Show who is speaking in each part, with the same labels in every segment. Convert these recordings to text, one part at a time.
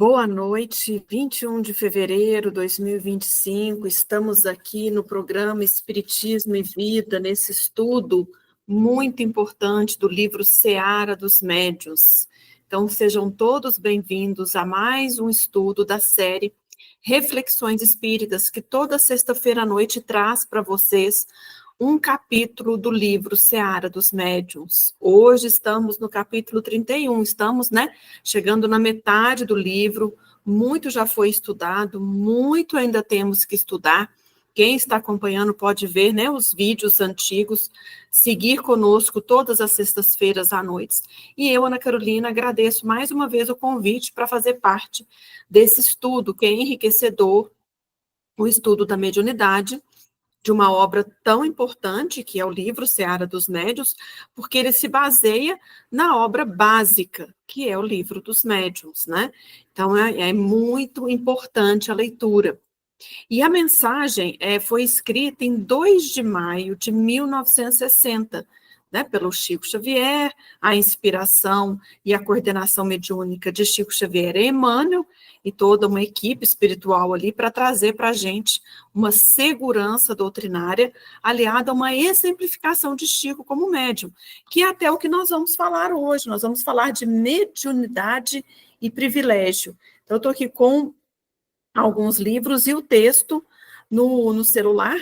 Speaker 1: Boa noite, 21 de fevereiro de 2025, estamos aqui no programa Espiritismo e Vida, nesse estudo muito importante do livro Seara dos Médiuns. Então, sejam todos bem-vindos a mais um estudo da série Reflexões Espíritas, que toda sexta-feira à noite traz para vocês um capítulo do livro Seara dos Médiuns. Hoje estamos no capítulo 31, estamos, chegando na metade do livro, muito já foi estudado, muito ainda temos que estudar. Quem está acompanhando pode ver, os vídeos antigos, seguir conosco todas as sextas-feiras à noite. E eu, Ana Carolina, agradeço mais uma vez o convite para fazer parte desse estudo, que é enriquecedor, o estudo da mediunidade, de uma obra tão importante, que é o livro Seara dos Médiuns, porque ele se baseia na obra básica, que é o livro dos médiuns, Então, é muito importante a leitura. E a mensagem foi escrita em 2 de maio de 1960, pelo Chico Xavier, a inspiração e a coordenação mediúnica de Chico Xavier e Emmanuel, e toda uma equipe espiritual ali para trazer para a gente uma segurança doutrinária aliada a uma exemplificação de Chico como médium, que é até o que nós vamos falar hoje. Nós vamos falar de mediunidade e privilégio. Então, eu estou aqui com alguns livros e o texto no celular,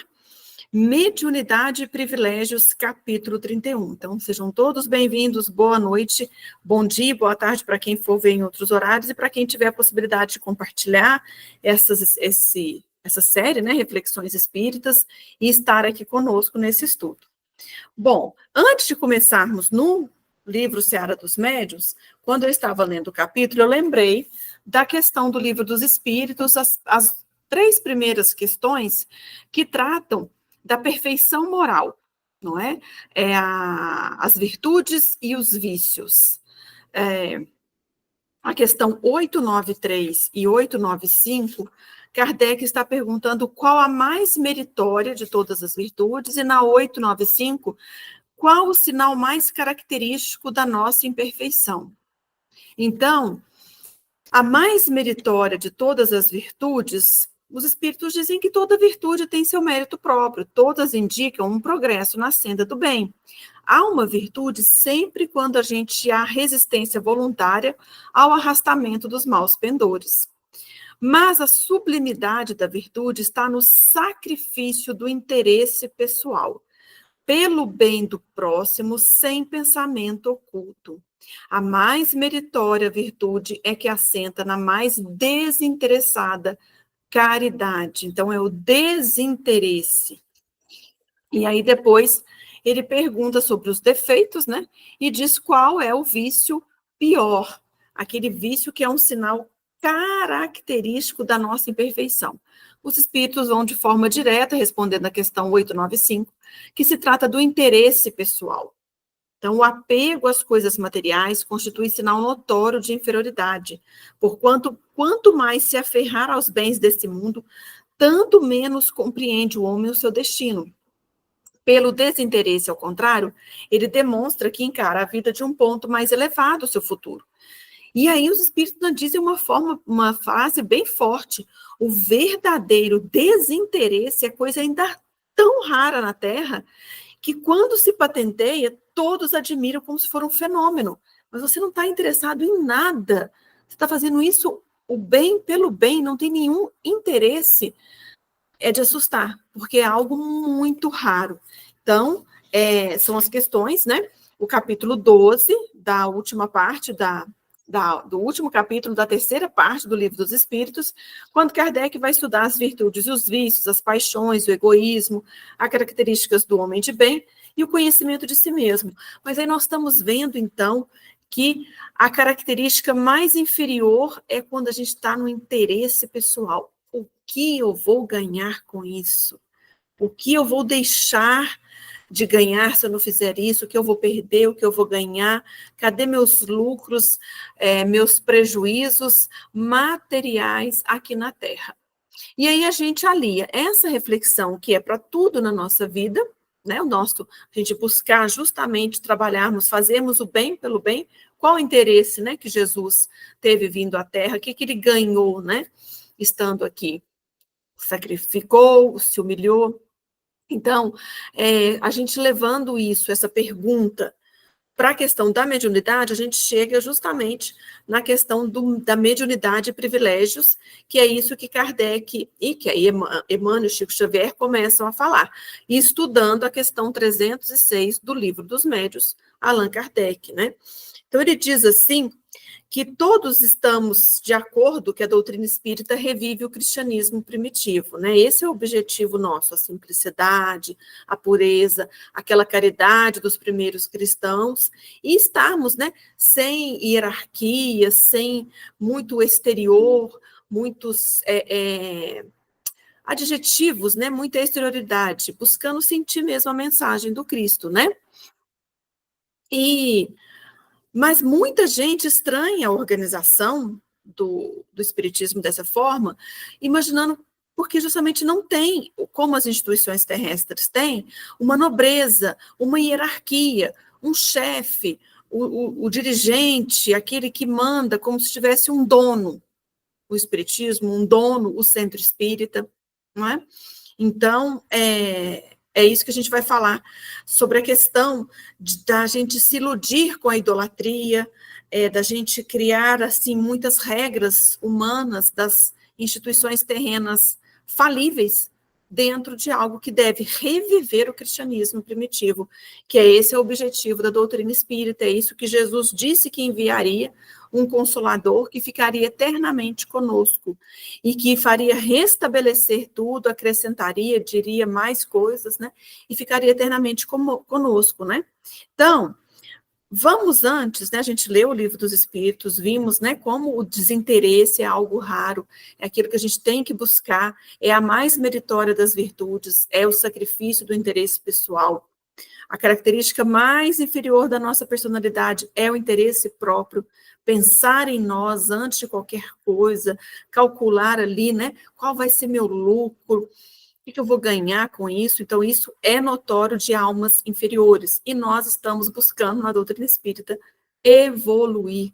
Speaker 1: Mediunidade e Privilégios, capítulo 31. Então, sejam todos bem-vindos, boa noite, bom dia, boa tarde para quem for ver em outros horários e para quem tiver a possibilidade de compartilhar essa série, Reflexões Espíritas, e estar aqui conosco nesse estudo. Bom, antes de começarmos no livro Seara dos Médiuns, quando eu estava lendo o capítulo, eu lembrei da questão do Livro dos Espíritos, as 3 primeiras questões que tratam da perfeição moral, não é? As virtudes e os vícios. A questão 893 e 895, Kardec está perguntando qual a mais meritória de todas as virtudes, e na 895, qual o sinal mais característico da nossa imperfeição. Então, a mais meritória de todas as virtudes, os espíritos dizem que toda virtude tem seu mérito próprio, todas indicam um progresso na senda do bem. Há uma virtude sempre quando a gente há resistência voluntária ao arrastamento dos maus pendores. Mas a sublimidade da virtude está no sacrifício do interesse pessoal, pelo bem do próximo, sem pensamento oculto. A mais meritória virtude é que assenta na mais desinteressada caridade. Então, é o desinteresse. E aí, depois, ele pergunta sobre os defeitos, e diz qual é o vício pior. Aquele vício que é um sinal característico da nossa imperfeição. Os espíritos vão de forma direta, respondendo a questão 895, que se trata do interesse pessoal. Então, o apego às coisas materiais constitui sinal notório de inferioridade, porquanto, quanto mais se aferrar aos bens desse mundo, tanto menos compreende o homem o seu destino. Pelo desinteresse, ao contrário, ele demonstra que encara a vida de um ponto mais elevado, o seu futuro. E aí os espíritos dizem uma frase bem forte: o verdadeiro desinteresse é coisa ainda tão rara na Terra, que quando se patenteia, todos admiram como se for um fenômeno. Mas você não está interessado em nada. Você está fazendo isso, o bem pelo bem, não tem nenhum interesse. É de assustar, porque é algo muito raro. Então, são as questões, O capítulo 12, da última parte do último capítulo da 3ª parte do Livro dos Espíritos, quando Kardec vai estudar as virtudes e os vícios, as paixões, o egoísmo, as características do homem de bem e o conhecimento de si mesmo. Mas aí nós estamos vendo, então, que a característica mais inferior é quando a gente está no interesse pessoal. O que eu vou ganhar com isso? O que eu vou deixar de ganhar se eu não fizer isso? O que eu vou perder? O que eu vou ganhar? Cadê meus lucros, meus prejuízos materiais aqui na Terra? E aí a gente alia essa reflexão, que é para tudo na nossa vida, a gente buscar justamente trabalharmos, fazermos o bem pelo bem, qual o interesse, né, que Jesus teve vindo à Terra, o que ele ganhou, né, estando aqui. Sacrificou, se humilhou. Então, a gente levando isso, essa pergunta, para a questão da mediunidade, a gente chega justamente na questão da mediunidade e privilégios, que é isso que Kardec e que aí Emmanuel e Chico Xavier começam a falar, e estudando a questão 306 do Livro dos Médiuns, Allan Kardec, né? Então, ele diz assim, que todos estamos de acordo que a doutrina espírita revive o cristianismo primitivo, né? Esse é o objetivo nosso, a simplicidade, a pureza, aquela caridade dos primeiros cristãos, e estarmos, né, sem hierarquia, sem muito exterior, muitos adjetivos, né, muita exterioridade, buscando sentir mesmo a mensagem do Cristo, né? Mas muita gente estranha a organização do Espiritismo dessa forma, imaginando, porque justamente não tem, como as instituições terrestres têm, uma nobreza, uma hierarquia, um chefe, o dirigente, aquele que manda, como se tivesse um dono, o Espiritismo, um dono, o centro espírita, não é? Então, é isso que a gente vai falar sobre a questão da gente se iludir com a idolatria, da gente criar, assim, muitas regras humanas das instituições terrenas falíveis dentro de algo que deve reviver o cristianismo primitivo, que esse é o objetivo da doutrina espírita, é isso que Jesus disse que enviaria, um consolador que ficaria eternamente conosco e que faria restabelecer tudo, acrescentaria, diria mais coisas, né? E ficaria eternamente conosco, né? Então, vamos antes, né? A gente leu o Livro dos Espíritos, vimos, né, como o desinteresse é algo raro, é aquilo que a gente tem que buscar, é a mais meritória das virtudes, é o sacrifício do interesse pessoal. A característica mais inferior da nossa personalidade é o interesse próprio, pensar em nós antes de qualquer coisa, calcular ali, né, qual vai ser meu lucro, o que eu vou ganhar com isso. Então, isso é notório de almas inferiores, e nós estamos buscando na doutrina espírita evoluir,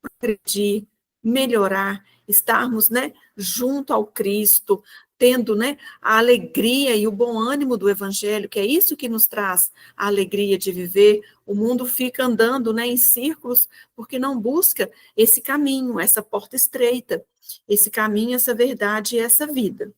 Speaker 1: progredir, melhorar, estarmos, né, junto ao Cristo, tendo, né, a alegria e o bom ânimo do Evangelho, que é isso que nos traz a alegria de viver. O mundo fica andando, né, em círculos, porque não busca esse caminho, essa porta estreita, esse caminho, essa verdade e essa vida.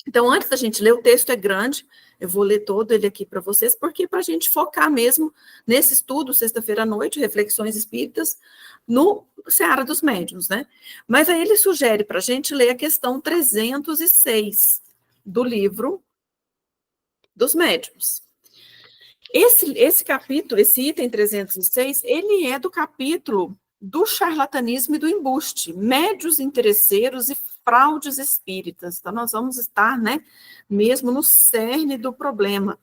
Speaker 1: Então, antes da gente ler, o texto é grande, eu vou ler todo ele aqui para vocês, porque para a gente focar mesmo nesse estudo, sexta-feira à noite, Reflexões Espíritas, no Seara dos Médiuns, né? Mas aí ele sugere para a gente ler a questão 306 do livro dos Médiuns. Esse capítulo, esse item 306, ele é do capítulo do charlatanismo e do embuste, médios interesseiros e fraudes espíritas. Então, nós vamos estar, né, mesmo no cerne do problema.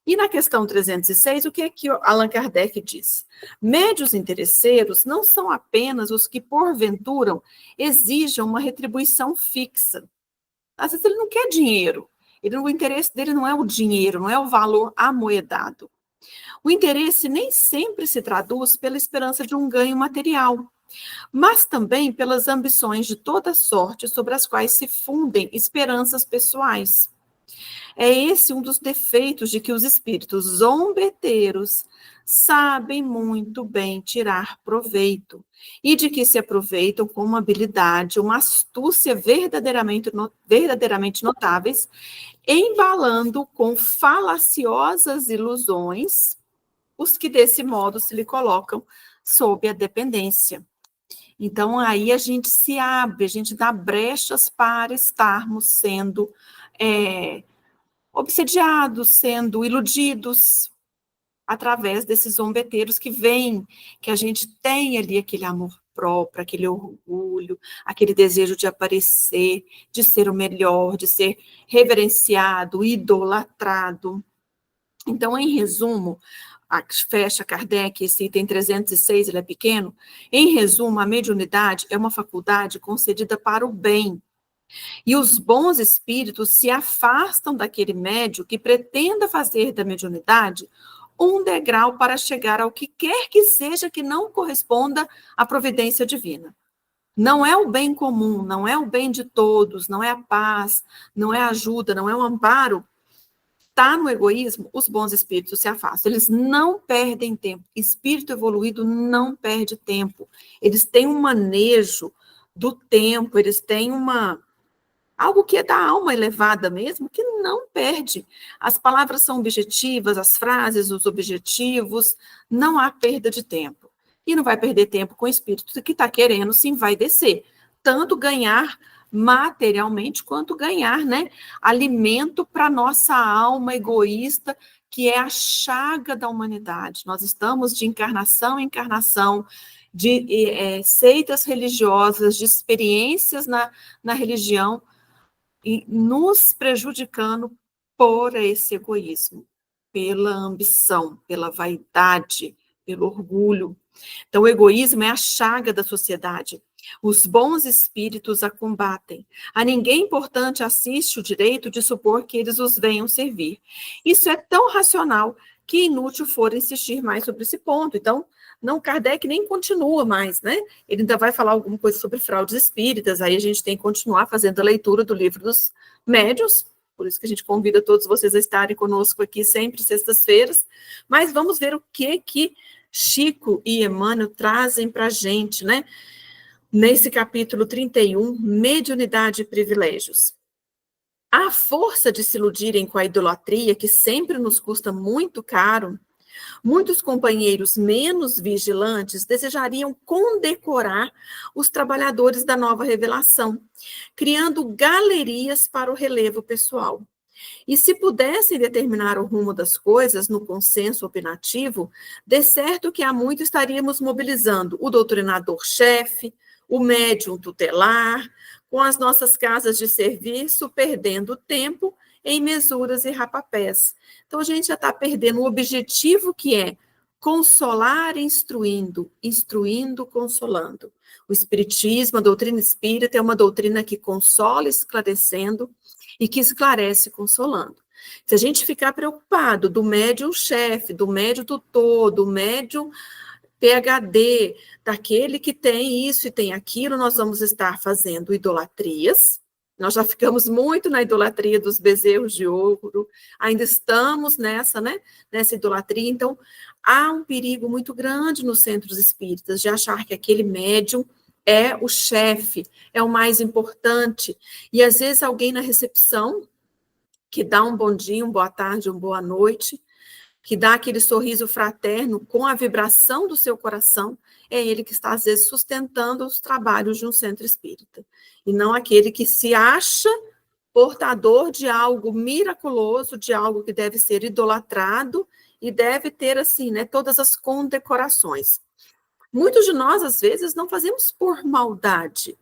Speaker 1: E na questão 306, o que é que Allan Kardec diz? Médios interesseiros não são apenas os que, porventura, exijam uma retribuição fixa. Às vezes ele não quer dinheiro. O interesse dele não é o dinheiro, não é o valor amoedado. O interesse nem sempre se traduz pela esperança de um ganho material, mas também pelas ambições de toda sorte sobre as quais se fundem esperanças pessoais. É esse um dos defeitos de que os espíritos zombeteiros sabem muito bem tirar proveito, e de que se aproveitam com uma habilidade, uma astúcia verdadeiramente notáveis, embalando com falaciosas ilusões os que desse modo se lhe colocam sob a dependência. Então, aí a gente se abre, a gente dá brechas para estarmos sendo obsediados, sendo iludidos através desses zombeteiros que vêm, que a gente tem ali aquele amor próprio, aquele orgulho, aquele desejo de aparecer, de ser o melhor, de ser reverenciado, idolatrado. Então, em resumo, fecha Kardec, esse item 306, ele é pequeno. Em resumo, a mediunidade é uma faculdade concedida para o bem. E os bons espíritos se afastam daquele médium que pretenda fazer da mediunidade um degrau para chegar ao que quer que seja que não corresponda à providência divina. Não é o bem comum, não é o bem de todos, não é a paz, não é a ajuda, não é o amparo. Está no egoísmo, os bons espíritos se afastam. Eles não perdem tempo. Espírito evoluído não perde tempo. Eles têm um manejo do tempo, eles têm algo que é da alma elevada mesmo, que não perde. As palavras são objetivas, as frases, os objetivos, não há perda de tempo. E não vai perder tempo com o espírito que está querendo, sim, vai descer. Tanto ganhar materialmente, quanto ganhar, né, alimento para nossa alma egoísta, que é a chaga da humanidade. Nós estamos de encarnação em encarnação, de seitas religiosas, de experiências na religião, e nos prejudicando por esse egoísmo, pela ambição, pela vaidade, pelo orgulho. Então, o egoísmo é a chaga da sociedade. Os bons espíritos a combatem. A ninguém importante assiste o direito de supor que eles os venham servir. Isso é tão racional que inútil for insistir mais sobre esse ponto. Então, não, Kardec nem continua mais, né? Ele ainda vai falar alguma coisa sobre fraudes espíritas, aí a gente tem que continuar fazendo a leitura do livro dos médiuns, por isso que a gente convida todos vocês a estarem conosco aqui sempre, sextas-feiras, mas vamos ver o que Chico e Emmanuel trazem para a gente, né? Nesse capítulo 31, Mediunidade e Privilégios. A força de se iludirem com a idolatria, que sempre nos custa muito caro, muitos companheiros menos vigilantes desejariam condecorar os trabalhadores da nova revelação, criando galerias para o relevo pessoal. E se pudessem determinar o rumo das coisas no consenso opinativo, de certo que há muito estaríamos mobilizando o doutrinador-chefe, o médium tutelar, com as nossas casas de serviço, perdendo tempo em mesuras e rapapés. Então, a gente já está perdendo o objetivo que é consolar instruindo, instruindo consolando. O Espiritismo, a doutrina espírita, é uma doutrina que consola esclarecendo e que esclarece consolando. Se a gente ficar preocupado do médium-chefe, do médium tutor, do médium PhD, daquele que tem isso e tem aquilo, nós vamos estar fazendo idolatrias. Nós já ficamos muito na idolatria dos bezerros de ouro, ainda estamos nessa, né, nessa idolatria. Então, há um perigo muito grande nos centros espíritas de achar que aquele médium é o chefe, é o mais importante. E, às vezes, alguém na recepção que dá um bom dia, uma boa tarde, uma boa noite, que dá aquele sorriso fraterno com a vibração do seu coração, é ele que está, às vezes, sustentando os trabalhos de um centro espírita. E não aquele que se acha portador de algo miraculoso, de algo que deve ser idolatrado e deve ter, assim, né, todas as condecorações. Muitos de nós, às vezes, não fazemos por maldade,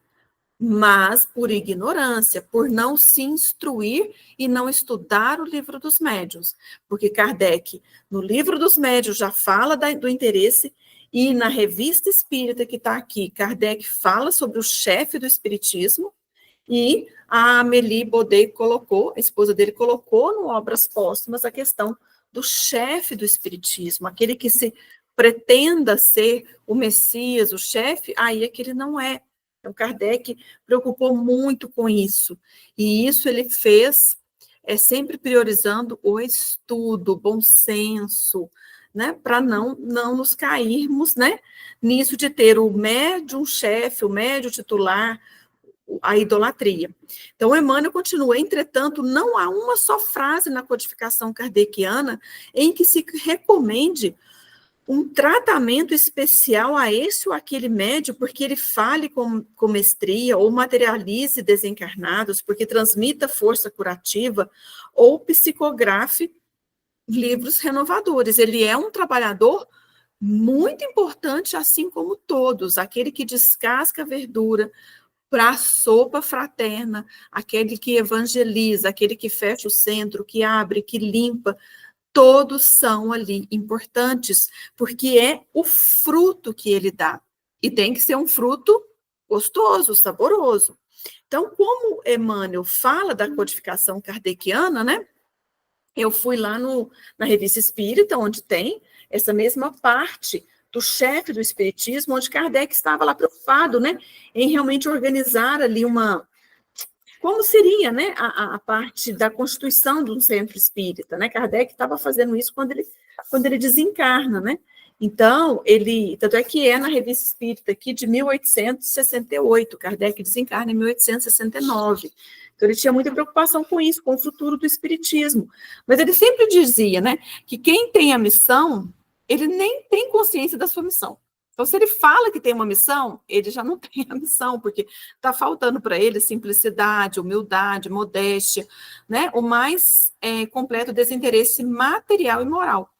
Speaker 1: mas por ignorância, por não se instruir e não estudar o livro dos médiuns. Porque Kardec, no livro dos médiuns, já fala do interesse, e na revista espírita que está aqui, Kardec fala sobre o chefe do espiritismo, e a Amélie Baudet colocou, a esposa dele colocou no Obras Póstumas a questão do chefe do espiritismo, aquele que se pretenda ser o Messias, o chefe, aí é que ele não é. Então, Kardec preocupou muito com isso, e isso ele fez sempre priorizando o estudo, o bom senso, né, para não nos cairmos, né, nisso de ter o médium chefe, o médium titular, a idolatria. Então, Emmanuel continua, entretanto, não há uma só frase na codificação kardeciana em que se recomende um tratamento especial a esse ou aquele médium, porque ele fale com mestria, ou materialize desencarnados, porque transmita força curativa, ou psicografe livros renovadores. Ele é um trabalhador muito importante, assim como todos, aquele que descasca a verdura para a sopa fraterna, aquele que evangeliza, aquele que fecha o centro, que abre, que limpa, todos são ali importantes, porque é o fruto que ele dá. E tem que ser um fruto gostoso, saboroso. Então, como Emmanuel fala da codificação kardeciana, né? Eu fui lá na Revista Espírita, onde tem essa mesma parte do chefe do Espiritismo, onde Kardec estava lá preocupado, né, em realmente organizar ali como seria, né, a parte da constituição de um centro espírita, né? Kardec estava fazendo isso quando ele desencarna, né? Então, tanto é que é na Revista Espírita aqui de 1868, Kardec desencarna em 1869. Então, ele tinha muita preocupação com isso, com o futuro do espiritismo. Mas ele sempre dizia, né, que quem tem a missão, ele nem tem consciência da sua missão. Então, se ele fala que tem uma missão, ele já não tem a missão, porque está faltando para ele simplicidade, humildade, modéstia, né? O mais completo desinteresse material e moral.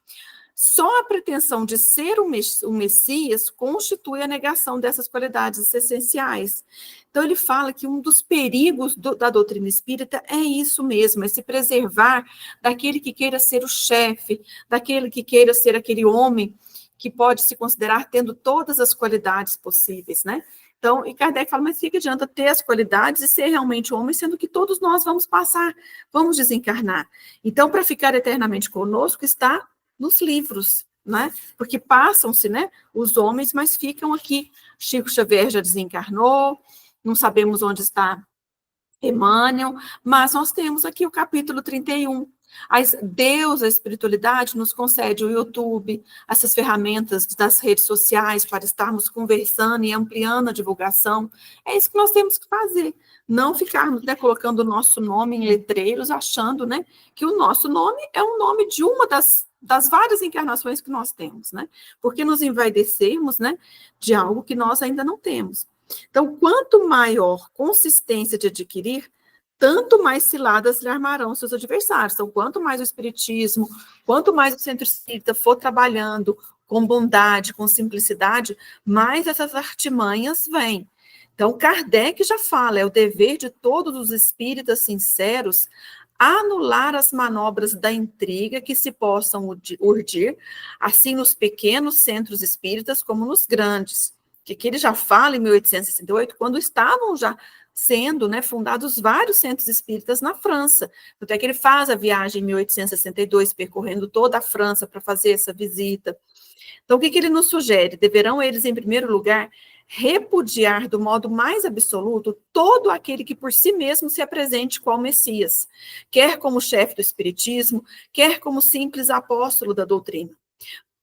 Speaker 1: Só a pretensão de ser o Messias constitui a negação dessas qualidades essenciais. Então, ele fala que um dos perigos da doutrina espírita é isso mesmo, é se preservar daquele que queira ser o chefe, daquele que queira ser aquele homem que pode se considerar tendo todas as qualidades possíveis, né? Então, e Kardec fala, mas o que adianta ter as qualidades e ser realmente homem, sendo que todos nós vamos passar, vamos desencarnar. Então, para ficar eternamente conosco, está nos livros, né? Porque passam-se, né, os homens, mas ficam aqui. Chico Xavier já desencarnou, não sabemos onde está Emmanuel, mas nós temos aqui o capítulo 31. Deus, a espiritualidade, nos concede o YouTube, essas ferramentas das redes sociais para estarmos conversando e ampliando a divulgação. É isso que nós temos que fazer. Não ficarmos, né, colocando o nosso nome em letreiros, achando, né, que o nosso nome é um nome de uma das várias encarnações que nós temos, né? Porque nos envaidecermos, né, de algo que nós ainda não temos. Então, quanto maior consistência de adquirir, tanto mais ciladas lhe armarão seus adversários. Então, quanto mais o espiritismo, quanto mais o centro espírita for trabalhando com bondade, com simplicidade, mais essas artimanhas vêm. Então, Kardec já fala, é o dever de todos os espíritas sinceros anular as manobras da intriga que se possam urdir, assim nos pequenos centros espíritas como nos grandes. Que ele já fala em 1868, quando estavam já sendo, né, fundados vários centros espíritas na França. Até que ele faz a viagem em 1862, percorrendo toda a França para fazer essa visita. Então, o que ele nos sugere? Deverão eles, em primeiro lugar, repudiar do modo mais absoluto todo aquele que por si mesmo se apresente qual Messias, quer como chefe do espiritismo, quer como simples apóstolo da doutrina.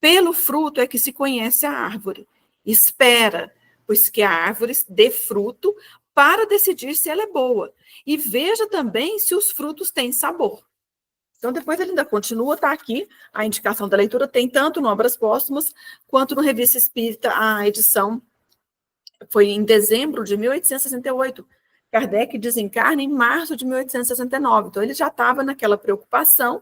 Speaker 1: Pelo fruto é que se conhece a árvore. Espera, pois que a árvore dê fruto para decidir se ela é boa. E veja também se os frutos têm sabor. Então, depois ele ainda continua, está aqui, a indicação da leitura tem tanto no Obras Póstumas, quanto no Revista Espírita, a edição foi em dezembro de 1868. Kardec desencarna em março de 1869. Então, ele já estava naquela preocupação,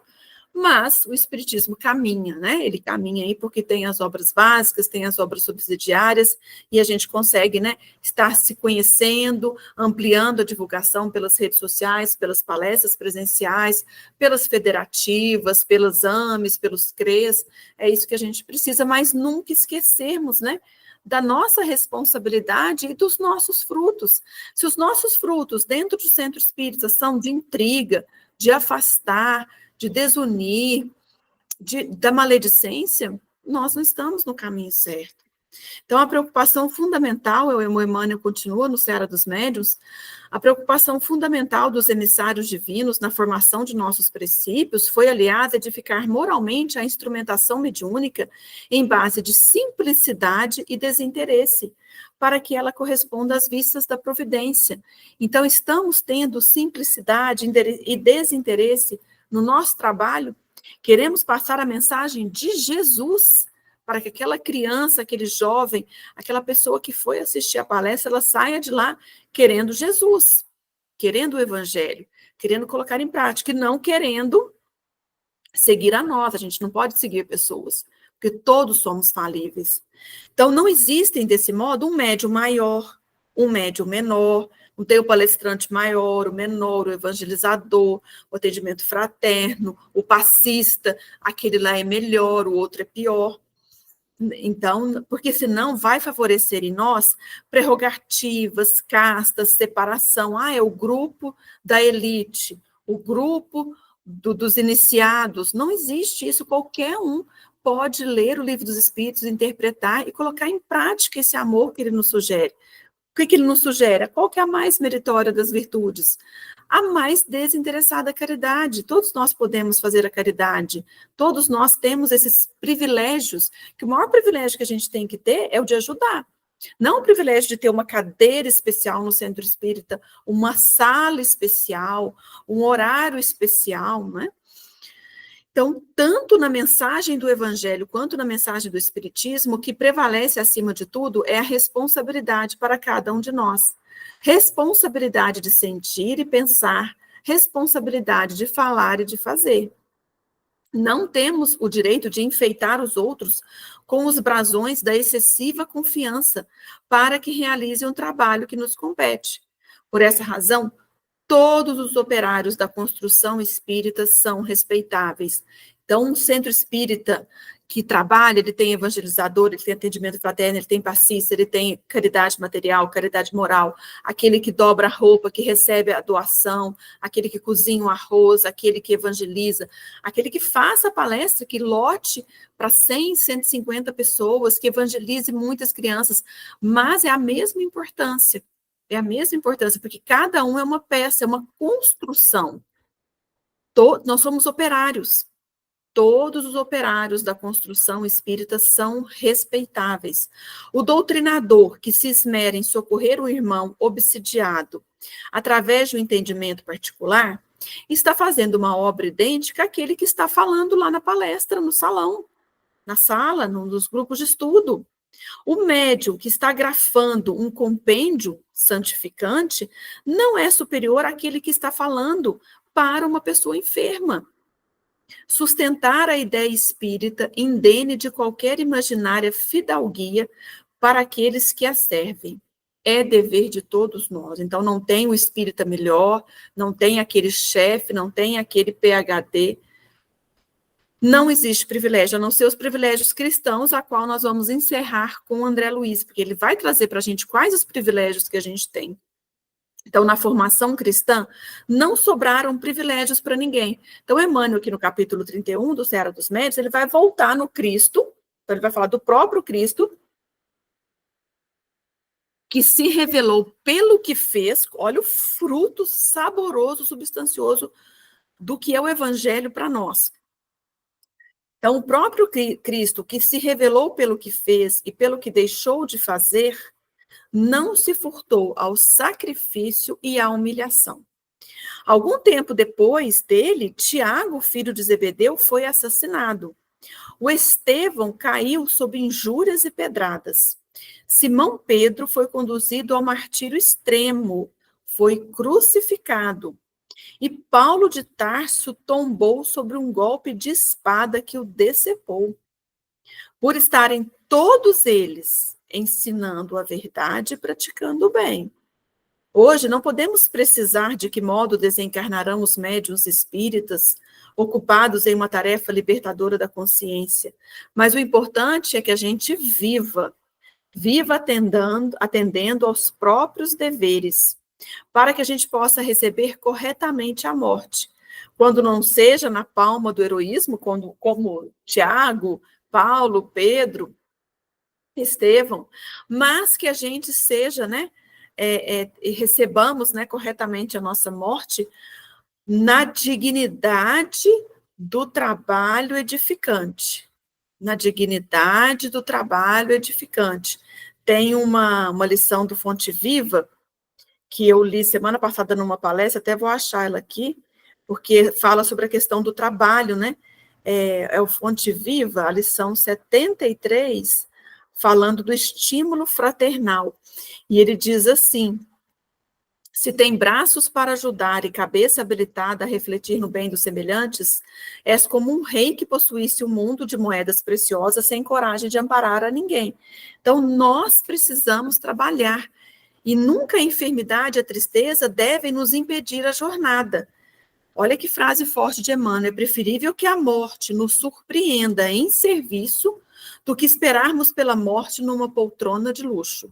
Speaker 1: mas o espiritismo caminha, né? Ele caminha aí porque tem as obras básicas, tem as obras subsidiárias, e a gente consegue, né, estar se conhecendo, ampliando a divulgação pelas redes sociais, pelas palestras presenciais, pelas federativas, pelos AMES, pelos CREs. É isso que a gente precisa, mas nunca esquecermos, né, da nossa responsabilidade e dos nossos frutos. Se os nossos frutos dentro do centro espírita são de intriga, de afastar, de desunir, da maledicência, nós não estamos no caminho certo. Então, a preocupação fundamental, o Emmanuel continua no Seara dos Médiuns, a preocupação fundamental dos emissários divinos na formação de nossos princípios foi, aliás, edificar moralmente a instrumentação mediúnica em base de simplicidade e desinteresse, para que ela corresponda às vistas da providência. Então, estamos tendo simplicidade e desinteresse no nosso trabalho, queremos passar a mensagem de Jesus para que aquela criança, aquele jovem, aquela pessoa que foi assistir a palestra, ela saia de lá querendo Jesus, querendo o evangelho, querendo colocar em prática, e não querendo seguir a nós. A gente não pode seguir pessoas, porque todos somos falíveis. Então, não existem, desse modo, um médium maior, um médium menor, não tem o palestrante maior, o menor, o evangelizador, o atendimento fraterno, o passista, aquele lá é melhor, o outro é pior. Então, porque senão vai favorecer em nós prerrogativas, castas, separação. Ah, é o grupo da elite, o grupo dos iniciados. Não existe isso. Qualquer um pode ler o Livro dos Espíritos, interpretar e colocar em prática esse amor que ele nos sugere. O que ele nos sugere? Qual que é a mais meritória das virtudes? A mais desinteressada caridade. Todos nós podemos fazer a caridade. Todos nós temos esses privilégios, que o maior privilégio que a gente tem que ter é o de ajudar. Não o privilégio de ter uma cadeira especial no centro espírita, uma sala especial, um horário especial, né? Então, tanto na mensagem do Evangelho quanto na mensagem do Espiritismo, o que prevalece acima de tudo é a responsabilidade para cada um de nós. Responsabilidade de sentir e pensar, responsabilidade de falar e de fazer. Não temos o direito de enfeitar os outros com os brasões da excessiva confiança para que realizem um trabalho que nos compete. Por essa razão, todos os operários da construção espírita são respeitáveis. Então, um centro espírita que trabalha, ele tem evangelizador, ele tem atendimento fraterno, ele tem passista, ele tem caridade material, caridade moral, aquele que dobra a roupa, que recebe a doação, aquele que cozinha o arroz, aquele que evangeliza, aquele que faça a palestra, que lote para 100, 150 pessoas, que evangelize muitas crianças, mas é a mesma importância. É a mesma importância, porque cada um é uma peça, é uma construção. Nós somos operários. Todos os operários da construção espírita são respeitáveis. O doutrinador que se esmera em socorrer o irmão obsidiado através de um entendimento particular, está fazendo uma obra idêntica àquele que está falando lá na palestra, no salão, na sala, nos grupos de estudo. O médium que está grafando um compêndio santificante não é superior àquele que está falando para uma pessoa enferma. Sustentar a ideia espírita indene de qualquer imaginária fidalguia para aqueles que a servem. É dever de todos nós. Então, não tem o espírita melhor, não tem aquele chefe, não tem aquele PhD. Não existe privilégio, a não ser os privilégios cristãos, a qual nós vamos encerrar com o André Luiz, porque ele vai trazer para a gente quais os privilégios que a gente tem. Então, na formação cristã, não sobraram privilégios para ninguém. Então, Emmanuel, aqui no capítulo 31 do Seara dos Médiuns, ele vai voltar no Cristo, então ele vai falar do próprio Cristo, que se revelou pelo que fez, olha o fruto saboroso, substancioso do que é o Evangelho para nós. Então, o próprio Cristo, que se revelou pelo que fez e pelo que deixou de fazer, não se furtou ao sacrifício e à humilhação. Algum tempo depois dele, Tiago, filho de Zebedeu, foi assassinado. O Estevão caiu sob injúrias e pedradas. Simão Pedro foi conduzido ao martírio extremo, foi crucificado. E Paulo de Tarso tombou sobre um golpe de espada que o decepou. Por estarem todos eles ensinando a verdade e praticando o bem. Hoje não podemos precisar de que modo desencarnarão os médiuns espíritas ocupados em uma tarefa libertadora da consciência, mas o importante é que a gente viva atendendo aos próprios deveres, para que a gente possa receber corretamente a morte, quando não seja na palma do heroísmo, como Tiago, Paulo, Pedro, Estevão, mas que a gente seja, né, e recebamos, né, corretamente a nossa morte na dignidade do trabalho edificante. Na dignidade do trabalho edificante. Tem uma lição do Fonte Viva, que eu li semana passada numa palestra, até vou achar ela aqui, porque fala sobre a questão do trabalho, né? É o Fonte Viva, a lição 73, falando do estímulo fraternal. E ele diz assim: se tem braços para ajudar e cabeça habilitada a refletir no bem dos semelhantes, és como um rei que possuísse um mundo de moedas preciosas sem coragem de amparar a ninguém. Então, nós precisamos trabalhar, e nunca a enfermidade e a tristeza devem nos impedir a jornada. Olha que frase forte de Emmanuel: é preferível que a morte nos surpreenda em serviço do que esperarmos pela morte numa poltrona de luxo.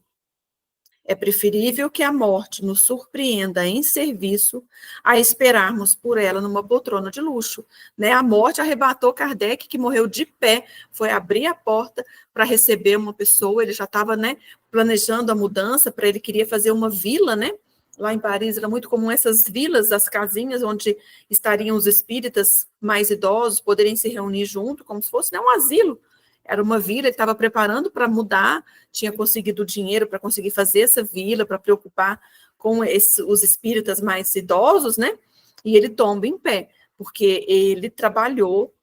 Speaker 1: É preferível que a morte nos surpreenda em serviço a esperarmos por ela numa poltrona de luxo. Né? A morte arrebatou Kardec, que morreu de pé, foi abrir a porta para receber uma pessoa, ele já estava, né, planejando a mudança, para ele queria fazer uma vila, né? Lá em Paris era muito comum essas vilas, as casinhas onde estariam os espíritas mais idosos, poderiam se reunir junto, como se fosse, né, um asilo. Era uma vila, ele estava preparando para mudar, tinha conseguido dinheiro para conseguir fazer essa vila, para preocupar com os espíritas mais idosos, né? E ele tomba em pé, porque ele trabalhou,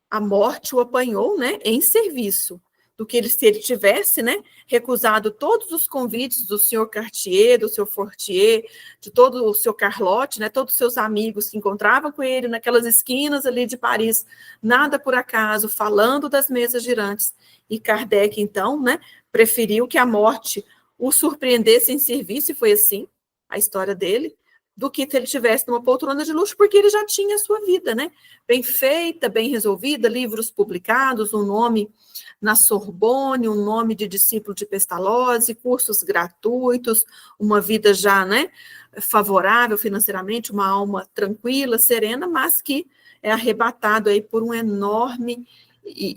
Speaker 1: a morte o apanhou, né, em serviço, do que se ele tivesse, né, recusado todos os convites do senhor Cartier, do seu Fortier, de todo o seu Carlotte, né, todos os seus amigos que encontravam com ele naquelas esquinas ali de Paris, nada por acaso, falando das mesas girantes. E Kardec, então, né, preferiu que a morte o surpreendesse em serviço, e foi assim a história dele, do que se ele estivesse numa poltrona de luxo, porque ele já tinha a sua vida, né? Bem feita, bem resolvida, livros publicados, um nome na Sorbonne, um nome de discípulo de Pestalozzi, cursos gratuitos, uma vida já, né, favorável financeiramente, uma alma tranquila, serena, mas que é arrebatado aí por uma enorme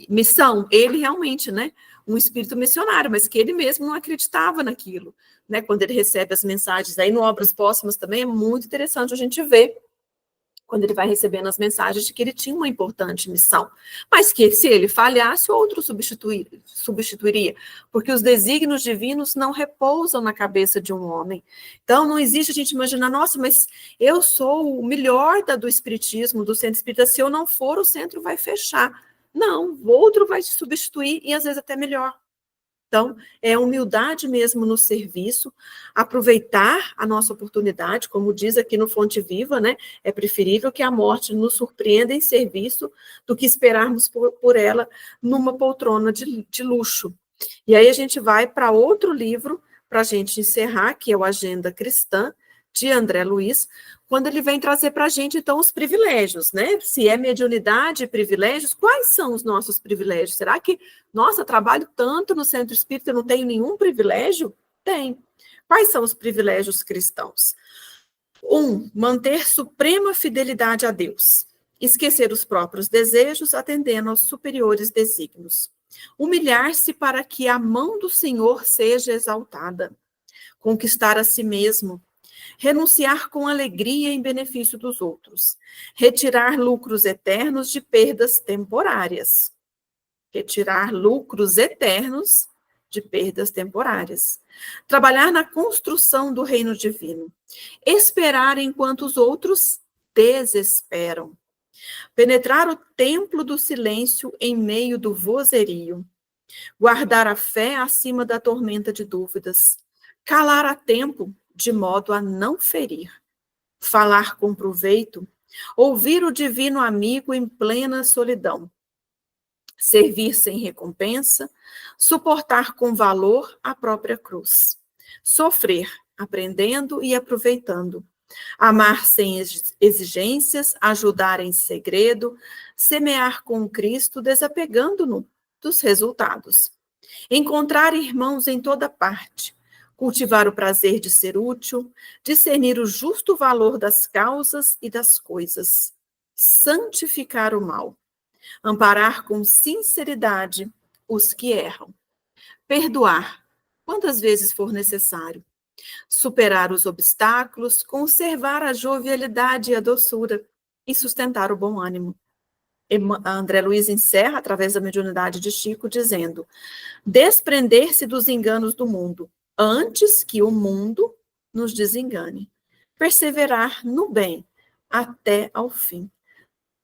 Speaker 1: missão. Ele realmente, né, um espírito missionário, mas que ele mesmo não acreditava naquilo. Né, quando ele recebe as mensagens, aí no Obras Póstumas também é muito interessante a gente ver, quando ele vai recebendo as mensagens de que ele tinha uma importante missão, mas que se ele falhasse, outro substituiria, porque os desígnios divinos não repousam na cabeça de um homem. Então não existe a gente imaginar, nossa, mas eu sou o melhor do espiritismo, do centro espírita, se eu não for, o centro vai fechar. Não, o outro vai te substituir e às vezes até melhor. Então, é humildade mesmo no serviço, aproveitar a nossa oportunidade, como diz aqui no Fonte Viva, né? É preferível que a morte nos surpreenda em serviço do que esperarmos por ela numa poltrona de luxo. E aí a gente vai para outro livro, para a gente encerrar, que é o Agenda Cristã, de André Luiz, quando ele vem trazer para a gente, então, os privilégios, né? Se é mediunidade e privilégios, quais são os nossos privilégios? Será que, nossa, trabalho tanto no centro espírita, eu não tenho nenhum privilégio? Tem. Quais são os privilégios cristãos? 1, manter suprema fidelidade a Deus. Esquecer os próprios desejos, atendendo aos superiores desígnios. Humilhar-se para que a mão do Senhor seja exaltada. Conquistar a si mesmo. Renunciar com alegria em benefício dos outros. Retirar lucros eternos de perdas temporárias. Retirar lucros eternos de perdas temporárias. Trabalhar na construção do reino divino. Esperar enquanto os outros desesperam. Penetrar o templo do silêncio em meio do vozerio. Guardar a fé acima da tormenta de dúvidas. Calar a tempo, de modo a não ferir. Falar com proveito. Ouvir o divino amigo em plena solidão. Servir sem recompensa. Suportar com valor a própria cruz. Sofrer, aprendendo e aproveitando. Amar sem exigências, ajudar em segredo, semear com Cristo, desapegando-no dos resultados. Encontrar irmãos em toda parte, cultivar o prazer de ser útil, discernir o justo valor das causas e das coisas, santificar o mal, amparar com sinceridade os que erram, perdoar, quantas vezes for necessário, superar os obstáculos, conservar a jovialidade e a doçura e sustentar o bom ânimo. André Luiz encerra, através da mediunidade de Chico, dizendo: desprender-se dos enganos do mundo, antes que o mundo nos desengane. Perseverar no bem, até ao fim.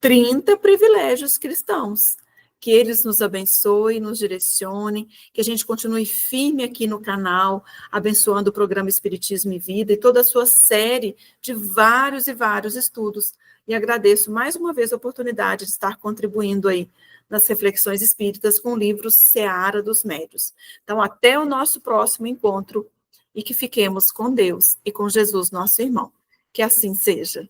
Speaker 1: 30 privilégios cristãos. Que eles nos abençoem, nos direcionem, que a gente continue firme aqui no canal, abençoando o programa Espiritismo e Vida e toda a sua série de vários e vários estudos. E agradeço mais uma vez a oportunidade de estar contribuindo aí nas reflexões espíritas com o livro Seara dos Médios. Então, até o nosso próximo encontro e que fiquemos com Deus e com Jesus, nosso irmão. Que assim seja.